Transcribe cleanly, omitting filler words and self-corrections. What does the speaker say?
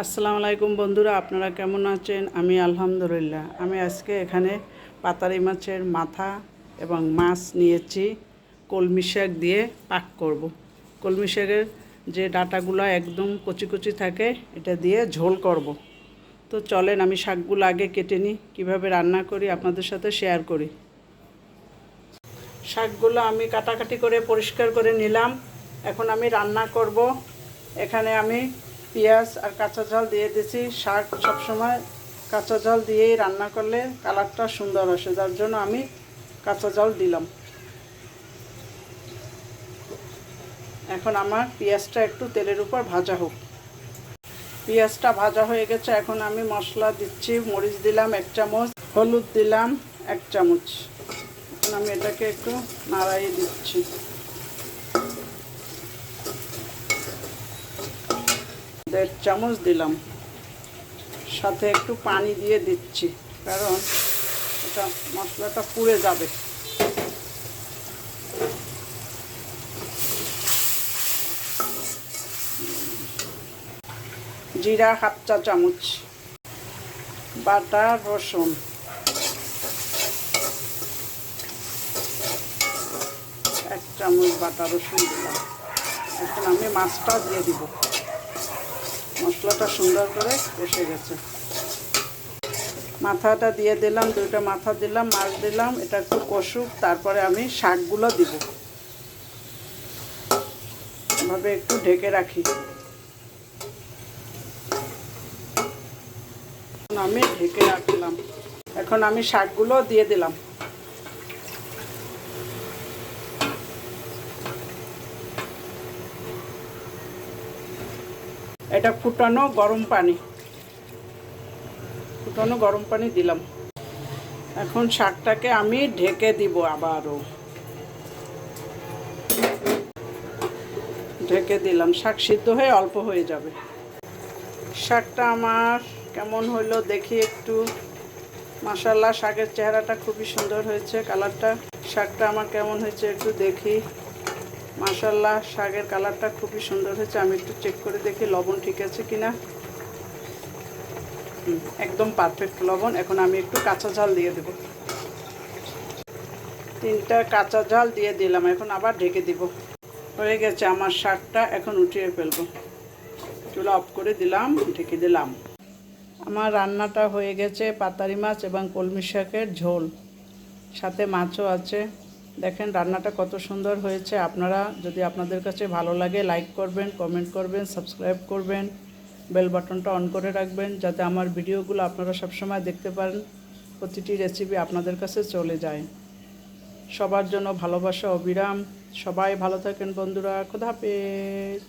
আসসালামু আলাইকুম বন্ধুরা, আপনারা কেমন আছেন? আমি আলহামদুলিল্লাহ। আমি আজকে এখানে পাতারি মাছের মাথা এবং মাছ নিয়েছি। কলমি শাক দিয়ে পাক করব। কলমি শাকের যে ডাঁটাগুলো একদম কচি কচি থাকে, এটা দিয়ে ঝোল করব। তো চলেন আমি শাকগুলো আগে কেটে নিই, কীভাবে রান্না করি আপনাদের সাথে শেয়ার করি। শাকগুলো আমি কাটাকাটি করে পরিষ্কার করে নিলাম। এখন আমি রান্না করব। এখানে আমি পেঁয়াজ আর কাঁচা ঝাল দিয়ে দিয়েছি। শাক সবসময় কাঁচা ঝাল দিয়েই রান্না করলে কালারটা সুন্দর আসে, যার জন্য আমি কাঁচা ঝাল দিলাম। এখন আমার পেঁয়াজটা একটু তেলের উপর ভাজা হোক। পেঁয়াজটা ভাজা হয়ে গেছে। এখন আমি মশলা দিচ্ছি। মরিচ দিলাম 1 চামচ, হলুদ দিলাম 1 চামচ। এখন আমি এটাকে একটু নাড়াই দিচ্ছি। দেড় চামচ দিলাম, সাথে একটু পানি দিয়ে দিচ্ছি, কারণ এটা মশলাটা পুড়ে যাবে। জিরা 1/2 চা চামচ, বাটা রসুন 1 চামচ বাটা রসুন দিলাম। এখন আমি মাছটা দিয়ে দিব। মশলাটা সুন্দর করে কষে গেছে। মাথাটা দিয়ে দিলাম, 2টা মাথা দিলাম, মাছ দিলাম। এটা একটু কষুক, তারপরে আমি শাকগুলো দিব। এভাবে একটু ঢেকে রাখি। আমি ঢেকে রাখলাম। এখন আমি শাকগুলো দিয়ে দিলাম। এটা ফুটানো গরম পানি দিলাম। এখন শাকটাকে আমি ঢেকে দিব, আবারও ঢেকে দিলাম। শাক সিদ্ধ হয়ে অল্প হয়ে যাবে। শাকটা আমার কেমন হলো দেখি একটু। মাশাআল্লাহ, শাকের চেহারাটা খুবই সুন্দর হয়েছে, কালারটা। শাকটা আমার কেমন হয়েছে একটু দেখি। মাশাআল্লাহ, শাকের কালারটা খুবই সুন্দর হয়েছে। আমি একটু চেক করে দেখি লবণ ঠিক আছে কিনা। একদম পারফেক্ট লবণ। এখন আমি একটু কাঁচা ঝাল দিয়ে দেব। 3টা কাঁচা ঝাল দিয়ে দিলাম। এখন আবার ঢেকে দিব। হয়ে গেছে আমার শাকটা। এখন উঠিয়ে ফেলবো। চুলা অফ করে দিলাম, ঢেকে দিলাম। আমার রান্নাটা হয়ে গেছে। পাতারি মাছ এবং কলমি শাকের ঝোল, সাথে মাছও আছে। দেখেন রান্নাটা কত সুন্দর হয়েছে। আপনারা যদি আপনাদের কাছে ভালো লাগে, লাইক করবেন, কমেন্ট করবেন, সাবস্ক্রাইব করবেন, বেল বাটনটা অন করে রাখবেন, যাতে আমার ভিডিওগুলো আপনারা সবসময় দেখতে পারেন, প্রতিটি রেসিপি আপনাদের কাছে চলে যায়। সবার জন্য ভালোবাসা অবিরাম। সবাই ভালো থাকেন বন্ধুরা। খোদা হাফেজ।